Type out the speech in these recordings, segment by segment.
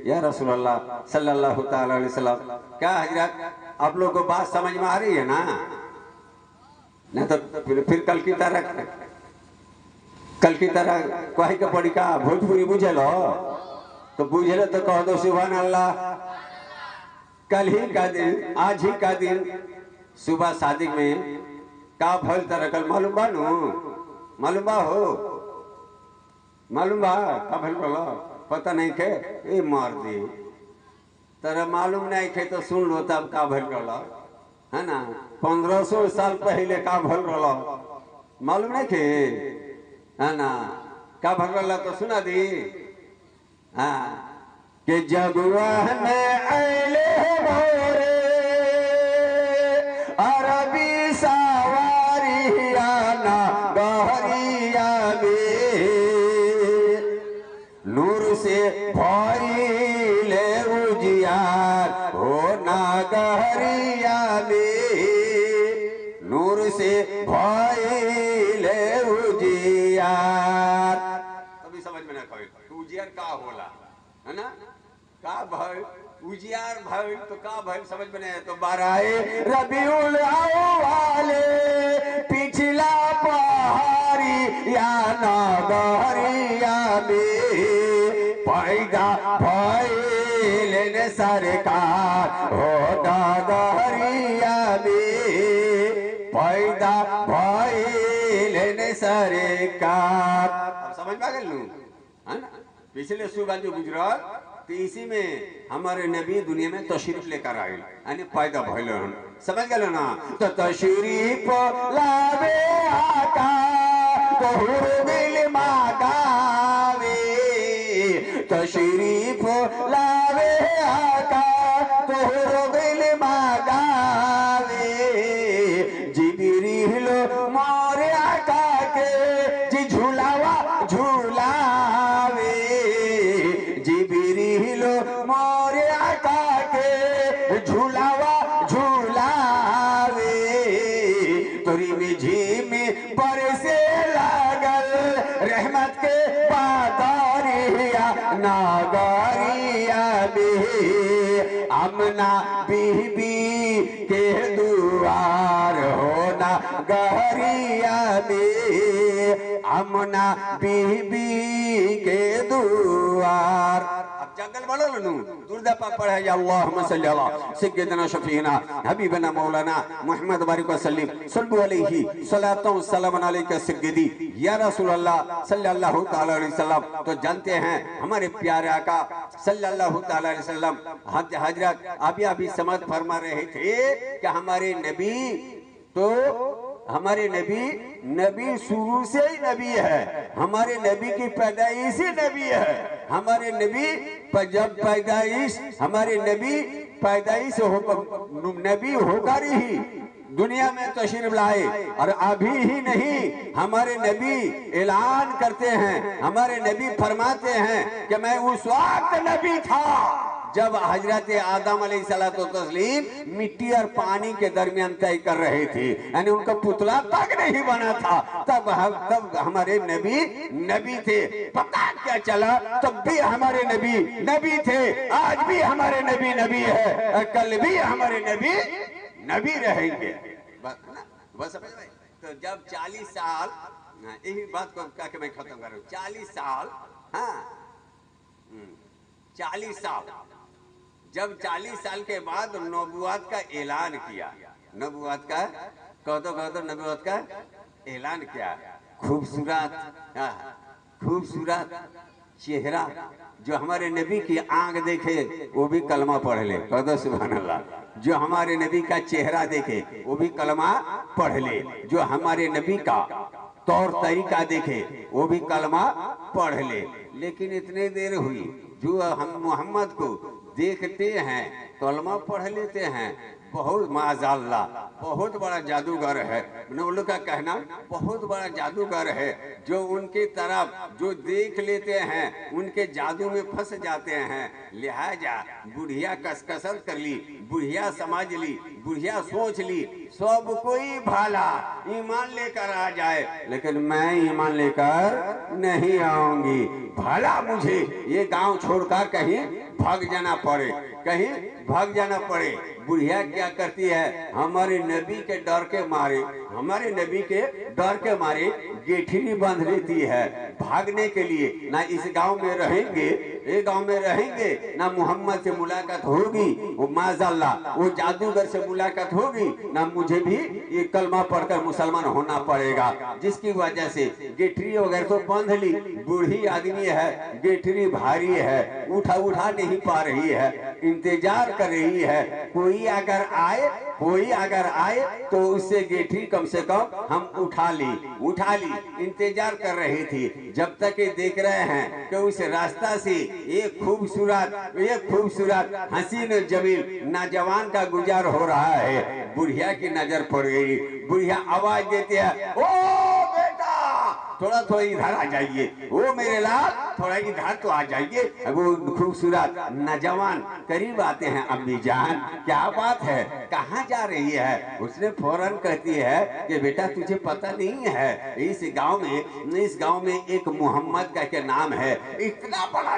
या रसूलुल्लाह सल्लल्लाहु ताला अलैहि वसल्लम। क्या हजरत आप लोग को बात समझ में आ रही है ना? नहीं तो फिर कल की तरह कही के पड़ी का भोजपुरी बुझल तो बुझल तो कह दो सुभान अल्लाह। कल ही का दिन, आज ही का दिन सुबह शादी में का भल तरह कल मालूम बा नु? मालूम बा हो? मालूम बा का भल बोला? पता नहीं खे ए मार दी तेरा मालूम नहीं खे तो सुन लो तब का भल रहा है ना। 1500 साल पहले का भल रहा मालूम नहीं खे है ना। का भल रहा तो सुना दी। हाँ कि जगुआ में अले भोरे अरबी सवारिया ना गहरिया नूर से भइले उजियार हो नागरिया में। नूर से भइले उजियार अभी समझ में ना कहे उजियार का होला है ना। का भय उजियार भय तो का भय समझ में नहीं। तो बाराए रबीउल अव्वाले पिछला पहाड़ी या नागरिया में पैदा भइले सरकार हो नागरिया में। पैदा भइले सरकार अब समझ में आ गल है ना। पिछले सुबह जो गुजरात तो इसी में हमारे नबी दुनिया में तशरीफ लेकर आए यानी पैदा भइल हन। समझ गए ना। तो तशरीफ लावे आका तोहर दिल मागावे। तशरीफ लावे आका तोहर दिल मागावे। जिब्रील मोरे आका के जी झूलावा झूलावे। जिब्रील मोरे आका के झूलावा झूलावे। तोरी में झीम बरसे लागल रहमत के बादरिया नागरिया में। अमना बीबी के दुआर होना गहरिया में। अमना बीबी के दुआर अब जंगल वालों नु दुर्दा पाक पढ़े या अल्लाहुम्मा सल्ली अला सय्यिदना शफीना हबीबना मौलाना मुहम्मद बारिक वसल्लम सल्लु अलैहि सलातो सलाम अलैका सय्यदी या रसूलुल्लाह सल्लल्लाहु ताला अलैहि वसल्लम। तो जानते हैं हमारे प्यारे आका सल्लल्लाहु ताला अलैहि वसल्लम हजरत अभी समझ फरमा रहे थे कि हमारे नबी तो हमारे नबी शुरू से ही नबी है। हमारे नबी की पैदाइश ही नबी है। हमारे नबी जब पैदाइश हमारे नबी पैदाइश नबी होकर ही दुनिया में तशरीफ लाए। और अभी ही नहीं हमारे नबी ऐलान करते हैं, हमारे नबी फरमाते हैं कि मैं उस वक्त नबी था जब हजरत आदम अलैहिस्सलातु तस्लीम मिट्टी और पानी के दरमियान तय कर रहे थे यानी उनका पुतला तक नहीं बना था। तब हमारे नबी थे। पता क्या चला तब भी हमारे नबी थे। आज भी हमारे नबी है और कल भी हमारे नबी रहेंगे। बस समझ में। तो जब 40 साल यही बात को कह के मैं खत्म कर रहा हूँ। 40 साल हाँ 40 साल जब 40 साल के बाद नबूवत का ऐलान किया। नबूवत का कह दो नबूवत का ऐलान किया। खूबसूरत चेहरा जो हमारे नबी की आंख देखे वो भी कलमा पढ़ ले। कह दो सुभान अल्लाह। जो हमारे नबी का चेहरा देखे वो भी कलमा पढ़ ले। जो हमारे नबी का तौर तरीका देखे वो भी कलमा पढ़ ले। लेकिन इतने देर हुई जो हम मोहम्मद को देखते हैं कलमा पढ़ लेते हैं। बहुत माज़ाल्लाह बहुत बड़ा जादूगर है। उन का कहना बहुत बड़ा जादूगर है जो उनके तरफ जो देख लेते हैं उनके जादू में फंस जाते हैं। लिहाजा बुढ़िया कसकसर कर ली, बुढ़िया समझ ली, बुढ़िया सोच ली सब कोई भाला ईमान लेकर आ जाए, लेकिन मैं ईमान लेकर नहीं आऊंगी। भला मुझे ये गांव छोड़कर कहीं भाग जाना पड़े, कहीं भाग जाना पड़े। बुढ़िया क्या करती है, हमारे नबी के डर के मारे, हमारे नबी के डर के मारे गेठरी बांध लेती है भागने के लिए। ना इस गांव में रहेंगे, ये गांव में रहेंगे, ना मोहम्मद से मुलाकात होगी, वो माज़अल्लाह वो जादूगर से मुलाकात होगी, ना मुझे भी ये कलमा पढ़कर मुसलमान होना पड़ेगा। जिसकी वजह से गेठरी वगैरह तो बांध ली, बूढ़ी आदमी है, गेठरी भारी है, उठा नहीं पा रही है, इंतजार कर रही है कोई अगर आए तो उससे गेठरी कम से कम हम उठा ली। इंतजार कर रही थी, जब तक ये देख रहे हैं कि उस रास्ता से एक खूबसूरत हसीन जमील नौजवान का गुजार हो रहा है। बुढ़िया की नजर पड़ गई, बुढ़िया आवाज देती है, ओ बेटा थोड़ा इधर आ जाइए, ओ मेरे लाल थोड़ा इधर तो आ जाइए। वो खूबसूरत नौजवान करीब आते हैं, अम्मी जान क्या बात है, कहाँ जा रही है? उसने फौरन कहती है कि बेटा तुझे पता नहीं है, इस गांव में एक मोहम्मद का के नाम है, इतना बड़ा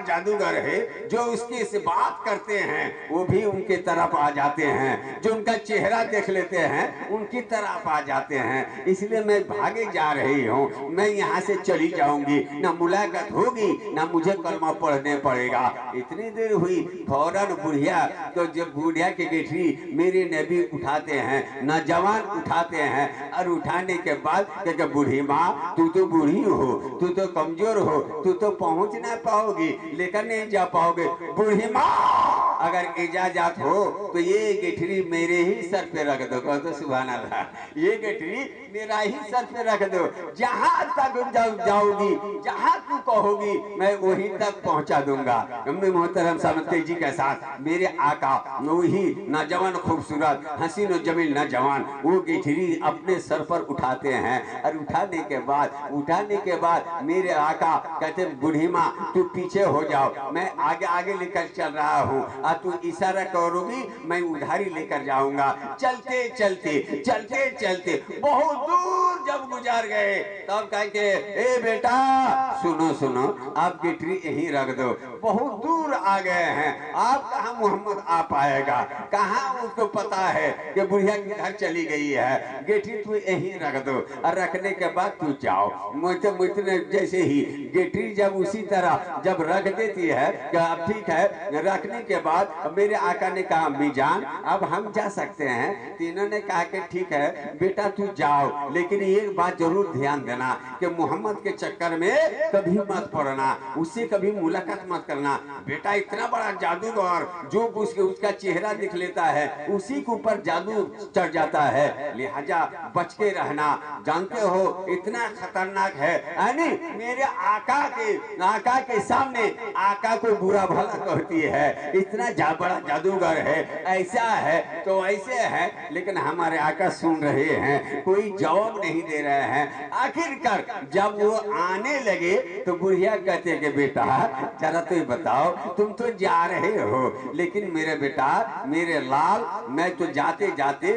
जादूगर है जो उसकी से बात करते हैं वो भी उनके तरफ आ जाते हैं, जो उनका चेहरा देख लेते हैं उनकी तरफ आ जाते हैं। इसलिए मैं भागे जा रही हूँ, मैं यहाँ से चली जाऊंगी, ना मुलाकात होगी ना मुझे कलमा पढ़ने पड़ेगा। इतनी देर हुई, फौरन बुढ़िया तो जब बुढ़िया के गेठरी मेरे नबी उठाते हैं, नौजवान उठाते हैं, और उठाने के बाद क्योंकि बूढ़ी माँ तू तो बूढ़ी हो, तू तो कमजोर हो, तू तो पहुँच ना पाओगी, लेकर नहीं जा पाओगे। बूढ़ी माँ अगर इजाजत हो तो ये गेठरी मेरे ही सर पे रख दो। कहो तो सुभान अल्लाह, ये गेठरी मेरा ही सर पे रख दो, जहाँ तक जाओगी, जहाँ तू कहोगी मैं वहीं तक पहुँचा दूंगा। अम्मी मोहतरम सामते जी के साथ मेरे आका वही नौजवान खूबसूरत हसीन और जमील नौजवान वो गेठरी अपने सर पर उठाते हैं, और उठाने के बाद मेरे आका कहते बूढ़ी माँ तू पीछे हो जाओ, मैं आगे लेकर चल रहा हूँ, और तू इशारा करोगी मैं उधारी लेकर जाऊंगा। चलते चलते बहुत दूर जब गुजार गए तब कह के ए बेटा सुनो आप गेठरी यहीं रख दो, बहुत दूर आ गए हैं, आप कहाँ मोहम्मद आ पाएगा, कहाँ उसको पता है कि बुढ़िया की घर चली गई है, गेठरी तू यहीं रख दो, और रखने के बाद तू जाओ। मुझे जैसे ही गेठरी जब उसी तरह जब रख देती है कि अब ठीक है, रखने के बाद मेरे आका ने कहा अम्मी जान अब हम जा सकते हैं। तीनों ने कहा कि ठीक है बेटा तू जाओ, लेकिन एक बात जरूर ध्यान देना कि मोहम्मद के चक्कर में कभी मत पड़ना, उससे कभी मुलाकात मत करना। बेटा इतना बड़ा जादूगर जो उसका चेहरा दिख लेता है उसी के ऊपर जादू चढ़ जाता है, लिहाजा बच के रहना, जानते हो इतना खतरनाक है। यानी मेरे आका के सामने आका को बुरा भला कहती है, इतना बड़ा जादूगर है, ऐसा है तो ऐसे है, लेकिन हमारे आका सुन रहे हैं, कोई जवाब नहीं दे रहे हैं। आखिरकार जब वो आने लगे तो बुढ़िया कहते कि बेटा जरा तो बताओ तुम तो जा रहे हो, लेकिन मेरे बेटा मेरे लाल मैं तो जाते जाते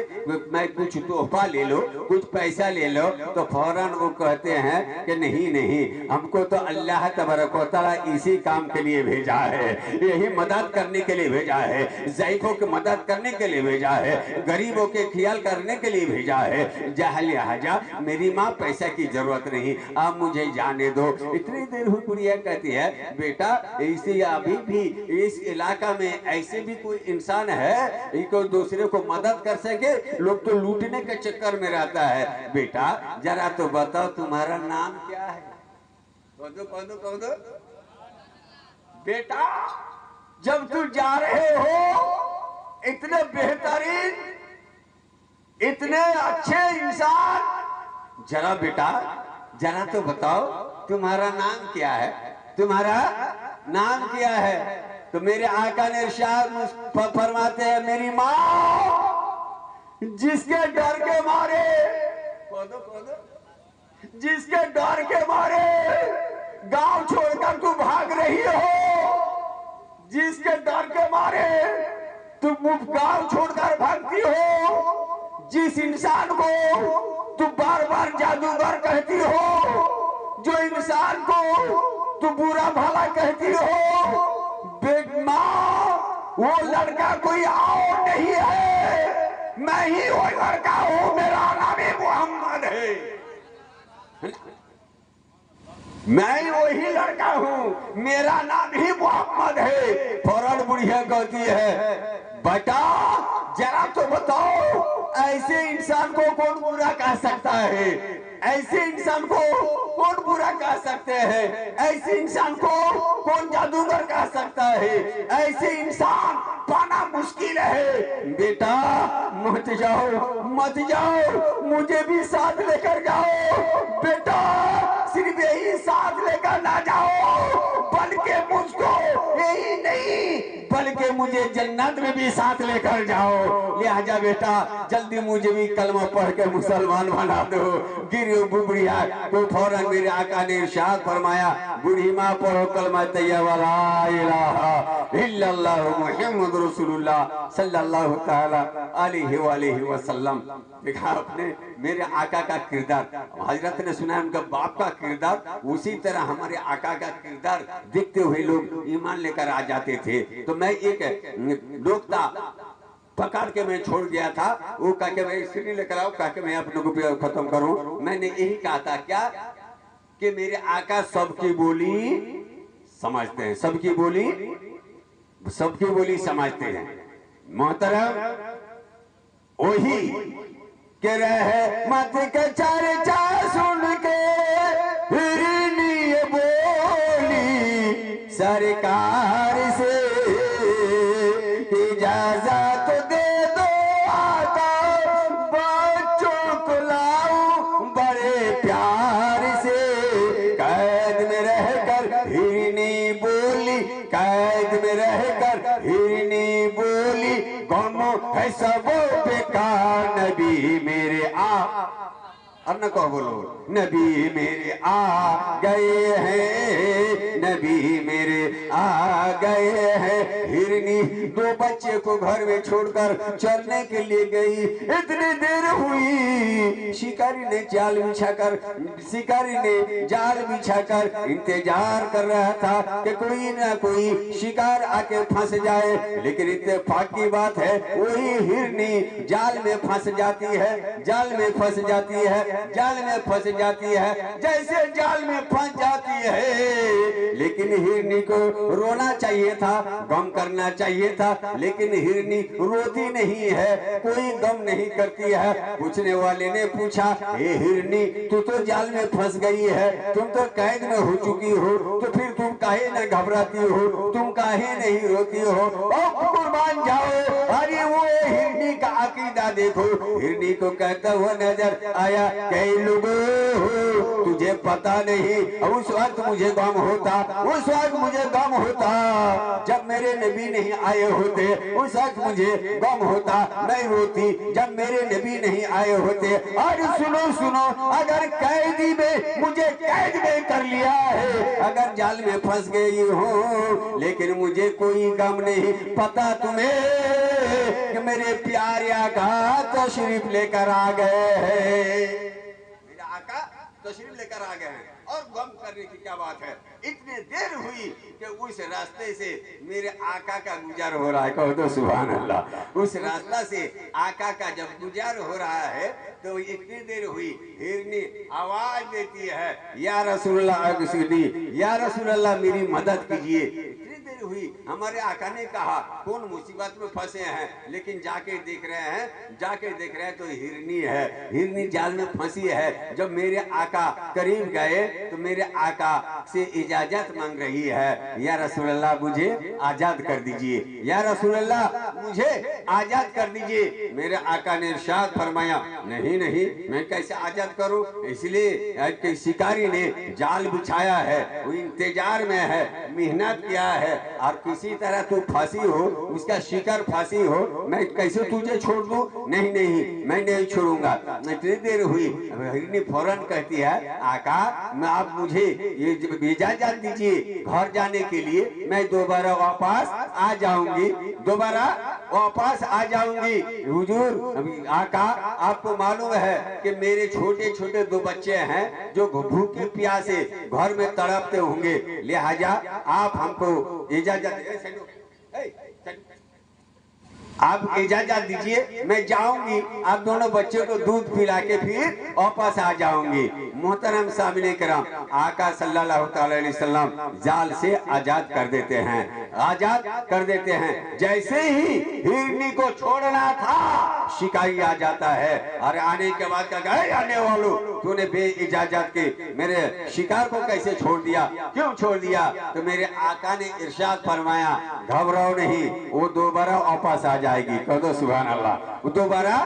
मैं कुछ तोहफा ले लो, कुछ पैसा ले लो, तो फौरन वो कहते हैं कि नहीं हमको तो अल्लाह तबारक व तआला इसी काम के लिए भेजा है, यही मदद करने के लिए भेजा है, ज़ईफ़ों की मदद करने के लिए भेजा है, गरीबों के ख्याल करने के लिए भेजा है। लिहाजा मेरी माँ पैसा की जरूरत नहीं, आप मुझे जाने दो। इतनी देर हुई बुढ़िया कहती है बेटा इसी अभी भी इस इलाका में ऐसे भी कोई इंसान है कोई दूसरे को मदद कर सके, लोग तो लूटने के चक्कर में रहता है। बेटा जरा तो बताओ तुम्हारा नाम क्या है? कह दो बेटा जब तू जा रहे हो इतने बेहतरीन इतने अच्छे इंसान, जरा बेटा जरा तो बताओ तुम्हारा नाम क्या है, तुम्हारा नाम क्या है? तो मेरे आका ने इरशाद फरमाते हैं मेरी माँ जिसके डर के मारे जिसके डर के मारे गांव छोड़कर तू भाग रही हो, जिसके डर के मारे तू तुम गांव छोड़कर भागती हो, जिस इंसान को तू बार बार जादूगर कहती हो, जो इंसान को तू बुरा भला कहती हो, माँ वो लड़का कोई और नहीं है, मैं ही वो लड़का हूँ, मेरा नाम ही मोहम्मद है, मैं वही लड़का हूँ, मेरा नाम ही मोहम्मद है। फौरन बुढ़िया कहती है बेटा जरा तो बताओ ऐसे इंसान को कौन बुरा कह सकता है, ऐसे इंसान को कौन बुरा कह सकते हैं, ऐसे इंसान को कौन जादूगर कह सकता है, ऐसे इंसान पाना मुश्किल है। बेटा मत जाओ मत जाओ, मुझे भी साथ लेकर जाओ, बेटा सिर्फ यही साथ लेकर ना जाओ, बल्कि मुझको यही नहीं बल्कि मुझे जन्नत में भी साथ लेकर जाओ। लिहाजा बेटा जल्दी मुझे भी कलमा पढ़ के मुसलमान बना दो। गिर बुढ़िया तो फौरन मेरे आका ने इरशाद फरमाया, बूढ़ी माँ पढ़ो कलमा तैयबा ला इलाहा इल्लल्लाह मुहम्मद रसूलुल्लाह सल्लल्लाहु तआला अलैहि वसल्लम। देखा आपने मेरे आका का किरदार, हजरत ने सुना उनका बाप का किरदार, उसी तरह हमारे आका का किरदार देखते हुए लोग ईमान लेकर आ जाते थे। तो मैं एक लोग था पकड़ के मैं छोड़ गया था, वो कहा के मैं इसलिए लेकर आओ कहा के मैं अपने को खत्म करूं। मैंने यही कहा था क्या कि मेरे आका सबकी बोली समझते हैं, सबकी बोली समझते हैं। मोहतरम वही के रहे मत के चर्चा सुन के हिरनी बोली सरकार से इजाजत दे दो आका, बच्चों को लाऊं बड़े प्यार से, कैद में रहकर हिरनी बोली, कैद में रहकर हिरनी बोली, गमो है सबो बेकार, नबी मेरे अब न कहो बोलो, नबी मेरे आ गए हैं, नबी मेरे आ गए हैं। हिरनी दो बच्चे को घर में छोड़कर चरने के लिए गई, इतनी देर हुई शिकारी ने जाल बिछाकर इंतजार कर रहा था कि कोई ना कोई शिकार आके फंस जाए, लेकिन इत्तेफाक की बात है वही हिरनी जाल में फंस जाती है, जाल में फंस जाती है, जाल में फंस जाती है। जैसे जाल में फंस जाती है, लेकिन हिरनी को रोना चाहिए था, गम करना चाहिए था, लेकिन हिरनी रोती नहीं है, कोई गम नहीं करती है। पूछने वाले ने पूछा, हे हिरनी तू तो जाल में फंस गई है, तुम तो कैद में हो चुकी हो, तो फिर तुम काहे न घबराती हो, तुम काहे नहीं रोती हो? कुर्बान जाओ। अरे वो हिरनी का अकीदा देखो, हिरनी को कहता हुआ नजर आया, कई लोगों तुझे पता नहीं उस वक्त मुझे गम होता, उस वक्त मुझे गम होता जब मेरे नबी नहीं आए होते, उस वक्त मुझे गम होता, मैं रोती जब मेरे नबी नहीं आए होते। और सुनो सुनो, अगर कैदी में मुझे कैद में कर लिया है, अगर जाल में फंस गई हूँ, लेकिन मुझे कोई गम नहीं। पता तुम्हें कि मेरे प्यारे आका तशरीफ लेकर आ गए हैं, मेरा आका तशरीफ लेकर आ गए हैं। और गम करने की क्या बात है, इतनी देर हुई कि उस रास्ते से मेरे आका का गुजार हो रहा है। कहो तो सुभान अल्लाह। उस रास्ता से आका का जब गुजार हो रहा है तो इतनी देर हुई, हिरनी आवाज देती है, या रसूलल्लाह या रसूलल्लाह मेरी मदद कीजिए। हुई, हमारे आका ने कहा कौन मुसीबत में फंसे हैं, लेकिन जाके देख रहे हैं तो हिरनी है, हिरनी जाल में फंसी है। जब मेरे आका करीब गए तो मेरे आका से इजाजत मांग रही है, या रसूलल्लाह मुझे आजाद कर दीजिए, या रसूलल्लाह मुझे आजाद कर दीजिए। मेरे आका ने इरशाद फरमाया, नहीं नहीं मैं कैसे आजाद करूं, इसलिए शिकारी ने जाल बिछाया है, वो इंतजार में है, मेहनत किया है, और किसी तरह तू फांसी हो, उसका शिकार फांसी हो, मैं कैसे तुझे छोड़ दूं? नहीं नहीं मैं नहीं छोड़ूंगा। इतनी देर हुई, हिरनी फौरन कहती है, आका मैं आप मुझे ये इजाजत दीजिए घर जाने के लिए, मैं दोबारा वापस आ जाऊंगी, दोबारा वापस आ जाऊंगी। हुजूर अभी आका आपको मालूम है कि मेरे छोटे छोटे 2 बच्चे हैं जो भूखे प्यासे घर में तड़पते होंगे, लिहाजा आप हमको इजाजत दीजिए, मैं जाऊंगी, आप दोनों बच्चों को दूध पिला के फिर वापस आ जाऊंगी। मोहतरम सामने कराम, आका सल्लल्लाहु अलैहि वसल्लम जाल से आजाद कर देते हैं, आजाद कर देते हैं। जैसे ही हिरनी को छोड़ना था शिकारी आ जाता है और आने के बाद कहा, आने वालों तूने बे इजाजत के मेरे शिकार को कैसे छोड़ दिया, क्यों छोड़ दिया? तो मेरे आका ने इरशाद फरमाया, घबराओ नहीं, वो दोबारा वापस आ जाएगी। कह दो सुभान अल्लाह, वो दोबारा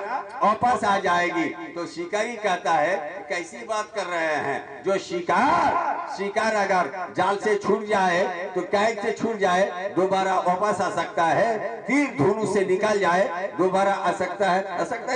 वापस आ जाएगी। तो शिकारी कहता है कैसी बात कर रहे हैं, जो शिकार अगर जाल से छूट जाए तो कैद से छूट जाए दोबारा वापस आ सकता है, तीर धनुष से निकल जाए दोबारा आ सकता है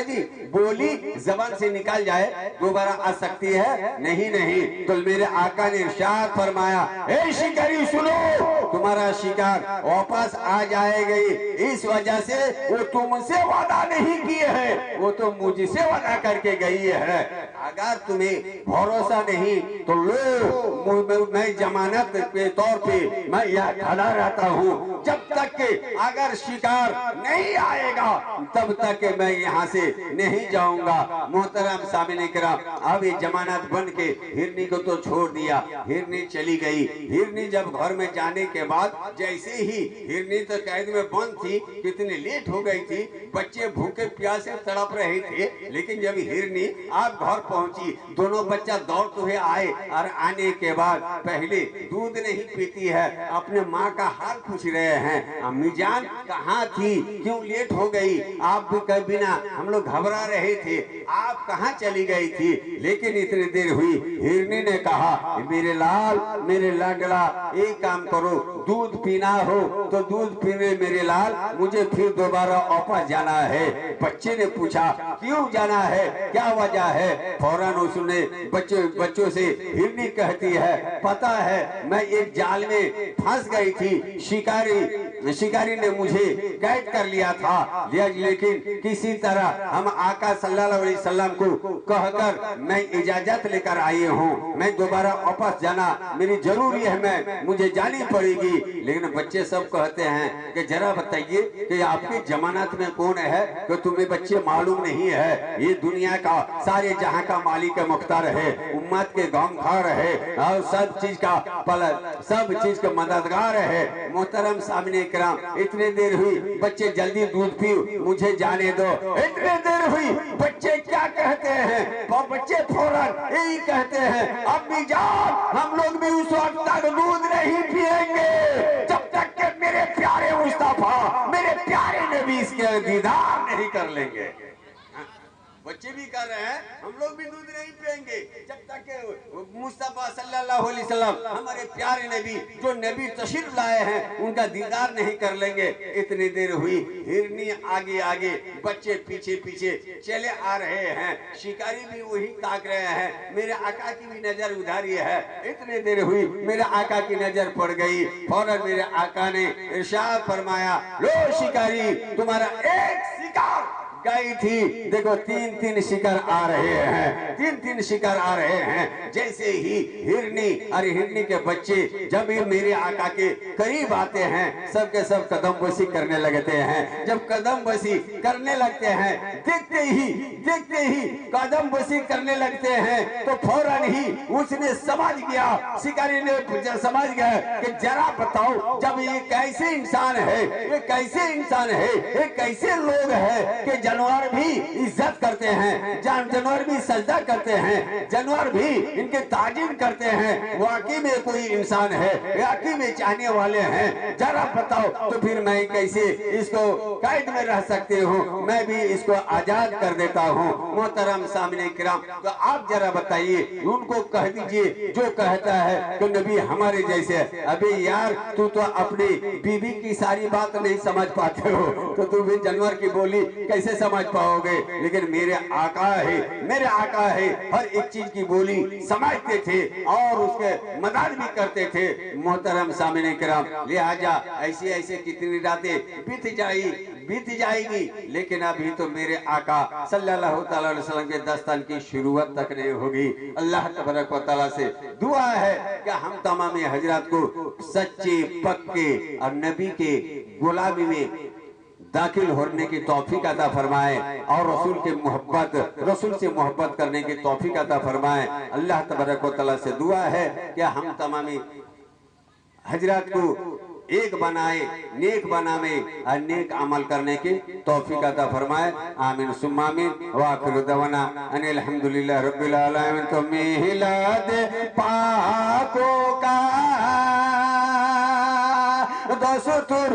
जी, बोली जबान से निकल जाए दोबारा आ सकती है? नहीं। तो मेरे आका ने इरशाद फरमाया, ए शिकारी सुनो, तुम्हारा शिकार वापस आ जाएगी। इस वजह से वो तुमसे वादा नहीं किए है, वो तो मुझसे वादा करके गई है। अगर तुम्हें भरोसा नहीं तो लो, मैं जमानत के तौर पे मैं यहाँ खड़ा रहता हूँ, जब तक के अगर शिकार नहीं आएगा तब तक मैं यहाँ से नहीं जाऊंगा। मोहतरम सामने करा, अब ये जमानत बन के हिरनी को तो छोड़ दिया, हिरनी चली गई। हिरनी जब घर में जाने के बाद जैसे ही हिरनी तो कैद में बंद थी, कितनी लेट हो गई थी, बच्चे भूखे प्यासे तड़प रहे थे, लेकिन जब हिरनी आप घर पहुंची, दोनों बच्चा दौड़ते हुए आए और आने के बाद पहले दूध नहीं पीती है, अपने माँ का हाल पूछ रहे हैं, अम्मी जान कहाँ थी, क्यों लेट हो गई? आप भी कभी बिना हम लोग घबरा रहे थे, आप कहाँ चली गई थी? लेकिन इतनी देर हुई, हिरनी ने कहा, मेरे लाल मेरे लाडला, एक काम करो, दूध पीना हो तो दूध पीने मेरे लाल, मुझे फिर दोबारा वापस जाना है। बच्चे ने पूछा क्यों जाना है, क्या वजह है? फौरन उसने बच्चों से हिरनी कहती है, पता है मैं एक जाल में फंस गई थी, शिकारी ने मुझे कैद कर लिया था, लेकिन किसी तरह हम आका सल्लल्लाहु अलैहि वसल्लम को कहकर मैं इजाजत लेकर आई हूँ, मैं दोबारा वापस जाना मेरी जरूरी है, मुझे जानी पड़ेगी। लेकिन बच्चे सब कहते हैं कि जरा बताइए कि आपकी जमानत में कौन है, कि तुम्हें बच्चे मालूम नहीं है, ये दुनिया का सारे जहां का मालिक मुख्तार है, उम्मत के गमखार है और सब चीज का मददगार है। मोहतरम सामने कराम, इतने देर हुई, बच्चे जल्दी दूध पियो, मुझे जाने दो। इतने देर हुई, बच्चे क्या कहते हैं? बच्चे फौरन यही कहते हैं, अम्मी जान हम लोग भी उस वक्त तक दूध नहीं पिएंगे जब तक के मेरे प्यारे मुस्तफा, मेरे प्यारे नबी इसके दीदार नहीं कर लेंगे। बच्चे भी कर रहे हैं, हम लोग भी दूध नहीं पिएंगे जब तक के मुस्तफा सल्लल्लाहु अलैहि वसल्लम, हमारे प्यारे नबी जो नबी तशरीफ लाए हैं, उनका दीदार नहीं कर लेंगे। इतनी देर हुई, हिरनी आगे आगे, बच्चे पीछे पीछे चले आ रहे हैं, शिकारी भी वही ताक रहे हैं, मेरे आका की भी नजर उधर ही है। इतनी देर हुई, मेरे आका की नजर पड़ गई, फौरन मेरे आका ने इरशाद फरमाया, लो शिकारी, तुम्हारा एक शिकार गई थी, देखो 3-3 शिकार आ रहे हैं, 3-3 शिकार आ रहे हैं। जैसे ही हिरनी के बच्चे जब ये मेरे आका के करीब आते हैं, सबके सब कदम बसी करने लगते हैं। जब कदम बसी करने लगते हैं, देखते ही कदम बसी करने लगते हैं, तो फौरन ही उसने समझ गया, शिकारी ने समझ गया कि जरा बताओ, जब ये कैसे इंसान है, ये कैसे इंसान है, ये कैसे लोग हैं कि जानवर भी इज्जत करते हैं, जानवर भी सजदा करते हैं, जानवर भी इनके ताजीम करते हैं, वाकई में कोई इंसान है, वाकई में चाहने वाले हैं, जरा बताओ तो फिर मैं कैसे इसको कैद में रह सकती हूँ, मैं भी इसको आजाद कर देता हूँ। मोहतरम सामने किराम, तो आप जरा बताइए, उनको कह दीजिए जो कहता है कि नबी हमारे जैसे। अभी यार तू तो अपनी बीवी की सारी बात नहीं समझ पाते हो, तो तू भी जानवर की बोली कैसे समझ पाओगे, लेकिन मेरे आका है, मेरे आका है, हर एक चीज की बोली समझते थे और उसके मदद भी करते थे। मोहतरम सामने किराम, लिहाजा ऐसे ऐसे कितनी रातें बीत जाएगी, लेकिन अभी तो मेरे आका सल्लल्लाहु अलैहि वसल्लम के दस्तन की शुरुआत तक नहीं होगी। अल्लाह तबारक व तआला से दुआ है कि हम तमाम हजरात को सच्चे पक्के और नबी के गुलामी में दाखिल होने की तौफीक अता फरमाए और रसूल से मोहब्बत करने की तौफीक अता फरमाए। अल्लाह तबारक व तआला से दुआ है कि हम तमाम हजरात को एक बनाए, नेक बनावे और नेक अमल करने की तौफीक अता फरमाए। आमीन सुम्मा आमीन। व आखिरु दवाना अनिल हम्दुलिल्लाह रब्बिल आलमीन। तो मिलाद पाकों का दस्तूर